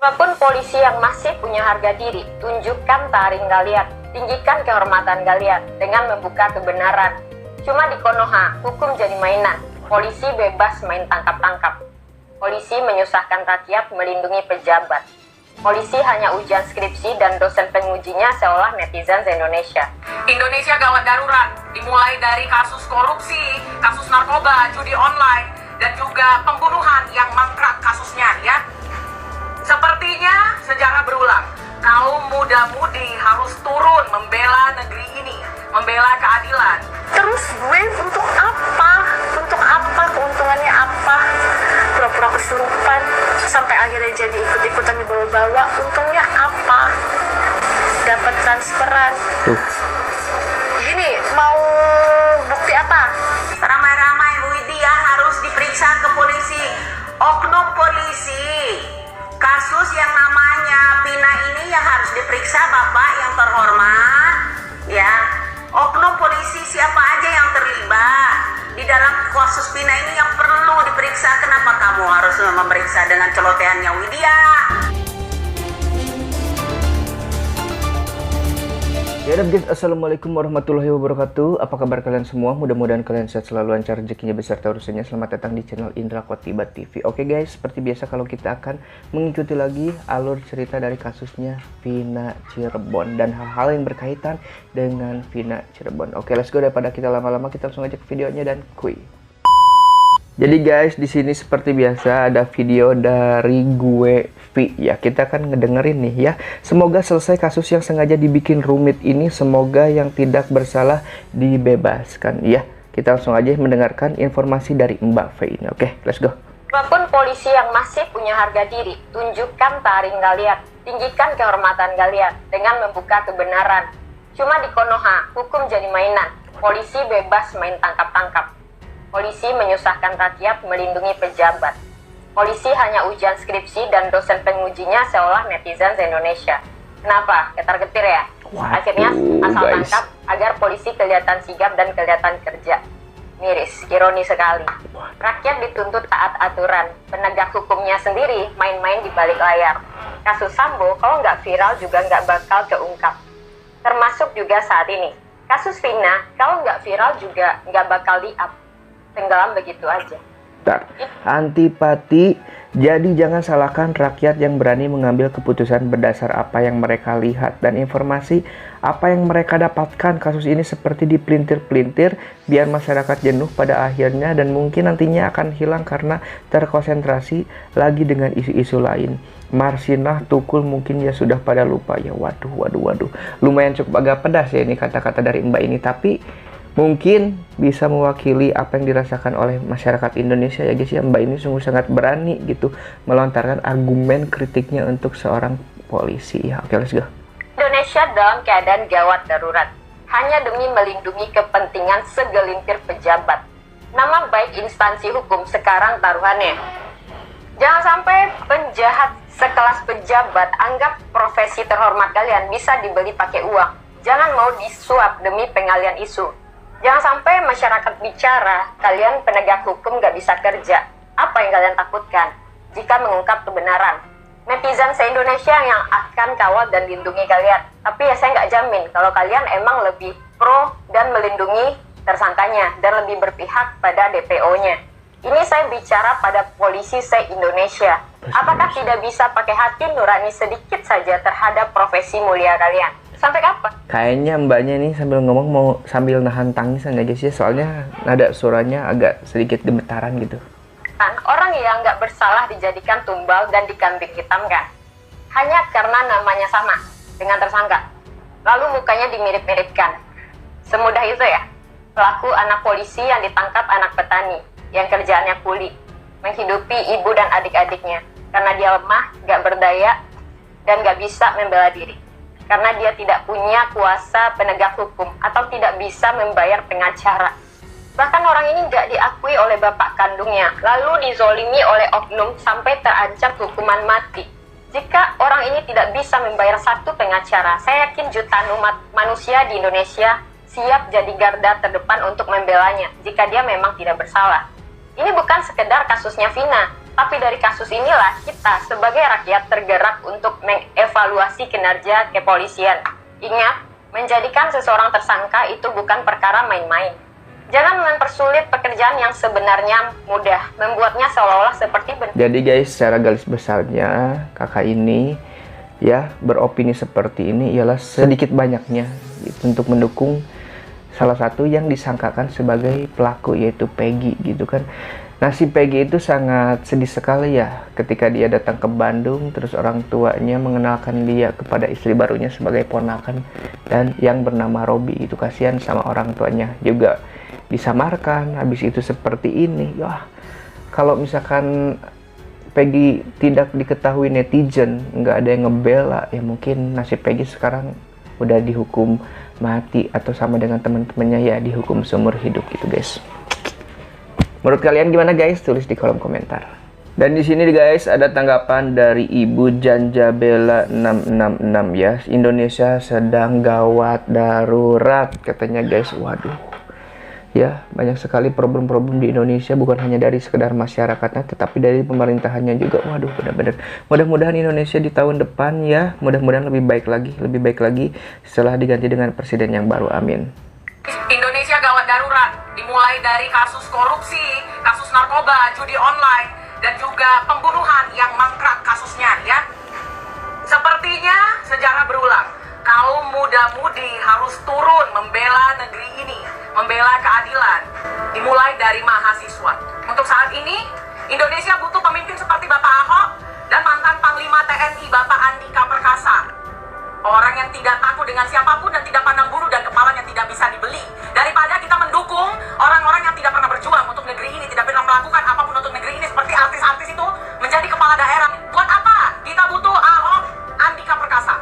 Walaupun polisi yang masih punya harga diri, tunjukkan taring kalian, tinggikan kehormatan kalian dengan membuka kebenaran. Cuma di Konoha, hukum jadi mainan. Polisi bebas main tangkap-tangkap. Polisi menyusahkan rakyat melindungi pejabat. Polisi hanya ujian skripsi dan dosen pengujinya seolah netizen Indonesia. Indonesia gawat darurat, dimulai dari kasus korupsi, kasus narkoba, judi online, dan juga pembunuhan yang mangkrak kasusnya, ya. Sepertinya sejarah berulang. Kaum muda-mudi harus turun membela negeri ini, membela keadilan. Terus gue untuk apa? Untuk apa? Keuntungannya apa? Pura-pura kesurupan sampai akhirnya jadi ikut-ikutan dibawa-bawa. Untungnya apa? Dapat transferan. Gini, mau bukti apa? Ramai-ramai Bu Widya harus diperiksa ke polisi. Oknum polisi. Kasus yang namanya Pina ini yang harus diperiksa Bapak yang terhormat, ya. Oknum polisi siapa aja yang terlibat di dalam kasus Pina ini yang perlu diperiksa. Kenapa kamu harus memeriksa dengan celotehannya Widya? Ya udah guys, assalamualaikum warahmatullahi wabarakatuh. Apa kabar kalian semua? Mudah-mudahan kalian sehat selalu, lancar rezekinya, beserta urusannya. Selamat datang di channel Indra Khotiba TV. Oke guys, seperti biasa kalau kita akan mengikuti lagi alur cerita dari kasusnya Vina Cirebon dan hal-hal yang berkaitan dengan Vina Cirebon. Oke, let's go, daripada kita lama-lama, kita langsung aja ke videonya dan kuy. Jadi guys, di sini seperti biasa ada video dari gue V ya. Kita akan ngedengerin nih ya. Semoga selesai kasus yang sengaja dibikin rumit ini. Semoga yang tidak bersalah dibebaskan ya. Kita langsung aja mendengarkan informasi dari Mbak V ini. Oke, let's go. Walaupun polisi yang masih punya harga diri, tunjukkan taring kalian, tinggikan kehormatan kalian dengan membuka kebenaran. Cuma di Konoha, hukum jadi mainan. Polisi bebas main tangkap-tangkap. Polisi menyusahkan rakyat melindungi pejabat. Polisi hanya ujian skripsi dan dosen pengujinya seolah netizen Indonesia. Kenapa? Ketar-ketir ya? Akhirnya asal tangkap agar polisi kelihatan sigap dan kelihatan kerja. Miris, ironi sekali. Rakyat dituntut taat aturan, penegak hukumnya sendiri main-main di balik layar. Kasus Sambo kalau nggak viral juga nggak bakal keungkap. Termasuk juga saat ini. Kasus Vina kalau nggak viral juga nggak bakal di-up. Tenggelam begitu aja. Antipati. Jadi jangan salahkan rakyat yang berani mengambil keputusan berdasar apa yang mereka lihat dan informasi apa yang mereka dapatkan. Kasus ini seperti dipelintir-pelintir biar masyarakat jenuh pada akhirnya dan mungkin nantinya akan hilang karena terkonsentrasi lagi dengan isu-isu lain. Marsinah, Tukul mungkin ya sudah pada lupa ya. Waduh. Lumayan cukup agak pedas ya ini kata-kata dari Mbak ini, tapi mungkin bisa mewakili apa yang dirasakan oleh masyarakat Indonesia ya guys ya. Mbak ini sungguh sangat berani gitu melontarkan argumen kritiknya untuk seorang polisi ya. Oke, let's go. Indonesia dalam keadaan gawat darurat hanya demi melindungi kepentingan segelintir pejabat. Nama baik instansi hukum sekarang taruhannya. Jangan sampai penjahat sekelas pejabat anggap profesi terhormat kalian bisa dibeli pakai uang. Jangan mau disuap demi pengalian isu. Jangan sampai masyarakat bicara, kalian penegak hukum gak bisa kerja. Apa yang kalian takutkan jika mengungkap kebenaran? Netizen se-Indonesia yang akan kawal dan lindungi kalian. Tapi ya saya nggak jamin kalau kalian emang lebih pro dan melindungi tersangkanya dan lebih berpihak pada DPO-nya. Ini saya bicara pada polisi se-Indonesia. Apakah tidak bisa pakai hati nurani sedikit saja terhadap profesi mulia kalian? Sampai kapan? Kayaknya mbaknya nih sambil ngomong mau sambil nahan tangisan ya guys ya. Soalnya nada suaranya agak sedikit gemetaran gitu. Orang yang nggak bersalah dijadikan tumbal dan dikambing hitamkan hanya karena namanya sama dengan tersangka. Lalu mukanya dimirip-miripkan. Semudah itu ya? Pelaku anak polisi yang ditangkap anak petani yang kerjaannya kuli, menghidupi ibu dan adik-adiknya karena dia lemah, nggak berdaya, dan nggak bisa membela diri. Karena dia tidak punya kuasa penegak hukum atau tidak bisa membayar pengacara. Bahkan orang ini nggak diakui oleh bapak kandungnya, lalu dizolimi oleh oknum sampai terancam hukuman mati. Jika orang ini tidak bisa membayar satu pengacara, saya yakin jutaan umat manusia di Indonesia siap jadi garda terdepan untuk membelanya jika dia memang tidak bersalah. Ini bukan sekedar kasusnya Vina, Tapi dari kasus inilah kita sebagai rakyat tergerak untuk mengevaluasi kinerja kepolisian. Ingat, menjadikan seseorang tersangka itu bukan perkara main-main. Jangan mempersulit pekerjaan yang sebenarnya mudah, membuatnya seolah-olah seperti benar. Jadi guys, secara garis besarnya kakak ini ya beropini seperti ini ialah sedikit banyaknya gitu, untuk mendukung salah satu yang disangkakan sebagai pelaku, yaitu Peggy gitu kan. Nah, si Peggy itu sangat sedih sekali ya ketika dia datang ke Bandung, terus orang tuanya mengenalkan dia kepada istri barunya sebagai ponakan dan yang bernama Robi. Itu kasihan sama orang tuanya juga disamarkan, habis itu seperti ini. Wah, kalau misalkan Peggy tidak diketahui netizen, nggak ada yang ngebela, ya mungkin nasib Peggy sekarang udah dihukum mati atau sama dengan teman-temannya ya dihukum seumur hidup gitu guys. Menurut kalian gimana guys? Tulis di kolom komentar. Dan di sini guys ada tanggapan dari Ibu Janjabela 666 ya. Indonesia sedang gawat darurat katanya guys. Waduh. Ya, banyak sekali problem-problem di Indonesia, bukan hanya dari sekedar masyarakatnya tetapi dari pemerintahannya juga. Waduh, benar-benar. Mudah-mudahan Indonesia di tahun depan ya, mudah-mudahan lebih baik lagi setelah diganti dengan presiden yang baru. Amin. Indonesia gawat darurat, dimulai dari kasus korupsi, kasus narkoba, judi online, dan juga pembunuhan yang mangkrak kasusnya ya. Sepertinya sejarah berulang, kaum muda-mudi harus turun membela negeri ini, membela keadilan, dimulai dari mahasiswa. Untuk saat ini, Indonesia butuh pemimpin seperti Bapak Ahok dan mantan Panglima TNI Bapak Andika Perkasa. Orang yang tidak takut dengan siapapun dan tidak pandang bulu dan kepalanya tidak bisa dibeli. Daripada kita mendukung orang-orang yang tidak pernah berjuang untuk negeri ini, tidak pernah melakukan apapun untuk negeri ini, seperti artis-artis itu menjadi kepala daerah. Buat apa? Kita butuh Ahok, Andika Perkasa.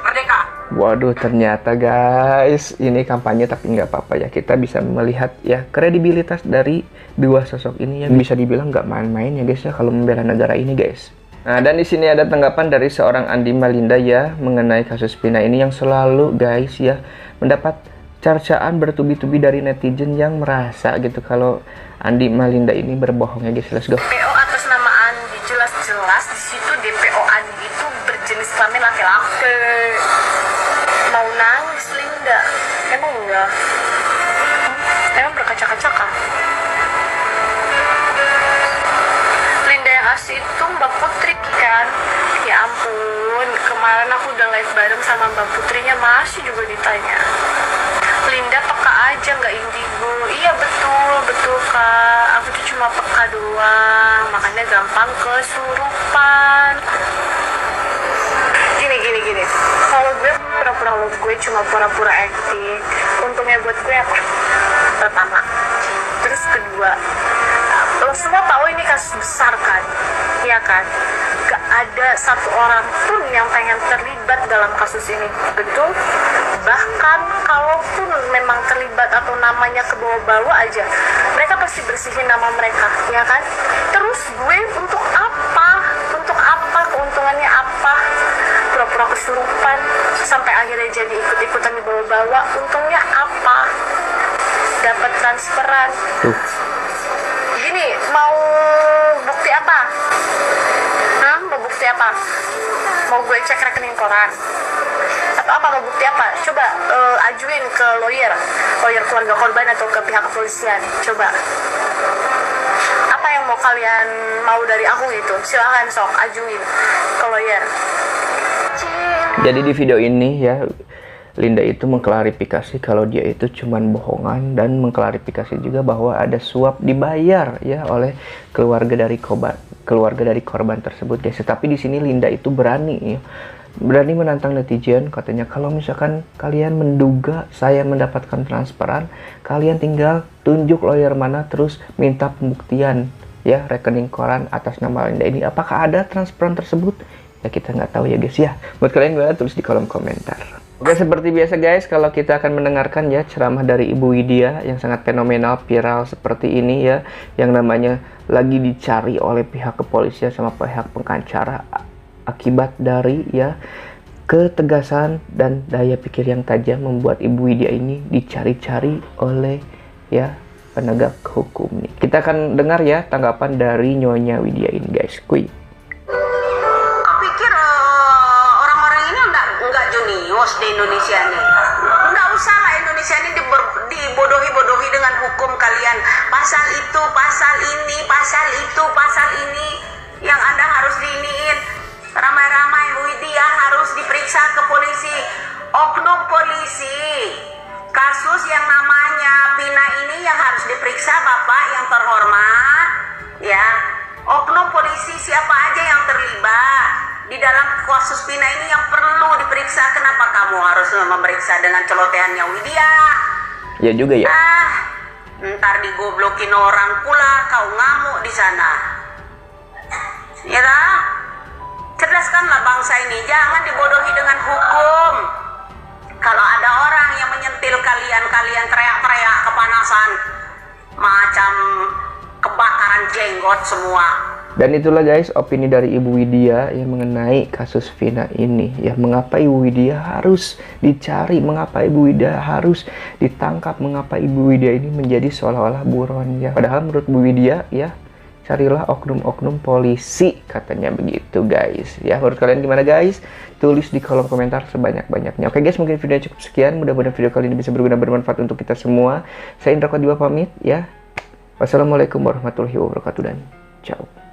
Merdeka. Waduh, ternyata guys ini kampanye, tapi nggak apa-apa ya, kita bisa melihat ya kredibilitas dari dua sosok ini yang bisa dibilang nggak main-main ya guys ya kalau membela negara ini guys. Nah, dan di sini ada tanggapan dari seorang Andi Malinda ya mengenai kasus Vina ini yang selalu guys ya mendapat cercaan bertubi-tubi dari netizen yang merasa gitu kalau Andi Malinda ini berbohong ya guys. Let's go. DPO atas nama Andi, jelas-jelas di situ DPO Andi itu berjenis kelamin laki-laki. Mau nangis Linda? Emang enggak? Emang berkaca-kaca kah? Linda yang asli itu Mbak Putri kan? Ya ampun, kemarin aku udah live bareng sama Mbak Putrinya masih juga ditanya. Linda peka aja nggak indigo. Iya betul kak, aku tuh cuma peka doang, makanya gampang kesurupan. Gini, kalau gue pura-pura love, gue cuma pura-pura acting. Untungnya buat gue apa? Pertama, terus kedua, lo semua tahu ini kasus besar kan, ya kan? Gak ada satu orang pun yang pengen terlibat dalam kasus ini, betul? Bahkan kalaupun memang terlibat atau namanya ke bawah-bawah aja, mereka pasti bersihin nama mereka, ya kan? Terus gue untuk apa? Keuntungannya apa? Pura-pura kesurupan sampai akhirnya jadi ikut-ikutan di bawah-bawah, untungnya apa? Dapat transferan. Gini, mau bukti apa? Mau bukti apa? Mau gue cek rekening koran? Atau apa, mau bukti apa? Coba ajuin ke lawyer keluarga korban atau ke pihak kepolisian. Coba. Apa yang mau kalian mau dari aku gitu? Silahkan sok ajuin ke lawyer. Jadi di video ini ya Linda itu mengklarifikasi kalau dia itu cuman bohongan dan mengklarifikasi juga bahwa ada suap dibayar ya oleh keluarga dari korban tersebut guys. Tapi di sini Linda itu berani menantang netizen, katanya kalau misalkan kalian menduga saya mendapatkan transferan, kalian tinggal tunjuk lawyer mana terus minta pembuktian ya rekening koran atas nama Linda ini. Apakah ada transferan tersebut? Ya kita nggak tahu ya guys ya. Buat kalian gimana, tulis di kolom komentar. Oke, seperti biasa guys, kalau kita akan mendengarkan ya ceramah dari Ibu Widya yang sangat fenomenal, viral seperti ini ya, yang namanya lagi dicari oleh pihak kepolisian sama pihak pengacara akibat dari ya ketegasan dan daya pikir yang tajam membuat Ibu Widya ini dicari-cari oleh ya penegak hukum nih. Kita akan dengar ya tanggapan dari Nyonya Widya ini guys. Kuy. Kau pikir orang-orang ini enggak jenius di Indonesia nih? Enggak usah lah Indonesia ini dibodohi-bodohi dengan hukum kalian. Pasal itu, pasal ini, pasal itu, pasal ini yang Anda harus diiniin. Ramai-ramai Bu Widya harus diperiksa ke polisi. Oknum polisi. Kasus yang namanya Pina ini yang harus diperiksa Bapak yang terhormat. Ya. Oknum polisi siapa aja yang terlibat di dalam kasus Pina ini yang perlu diperiksa. Kenapa kamu harus memeriksa dengan celotehannya Widya? Ya juga ya. Ntar digoblokin orang pula, kau ngamuk di sana. Ya dah? Cerdaskanlah bangsa ini, jangan dibodohi dengan hukum. Kalau ada orang yang menyentil kalian teriak-teriak kepanasan, macam kebakaran jenggot semua. Dan itulah guys opini dari Ibu Widya yang mengenai kasus Vina ini ya. Mengapa Ibu Widya harus dicari, mengapa Ibu Widya harus ditangkap, mengapa Ibu Widya ini menjadi seolah-olah buronnya. Padahal menurut Bu Widya ya, carilah oknum-oknum polisi katanya begitu guys ya. Menurut kalian gimana guys? Tulis di kolom komentar sebanyak-banyaknya. Oke guys, mungkin videonya cukup sekian. Mudah-mudahan video kali ini bisa berguna bermanfaat untuk kita semua. Saya Indra Kodiba pamit ya. Wassalamualaikum warahmatullahi wabarakatuh dan ciao.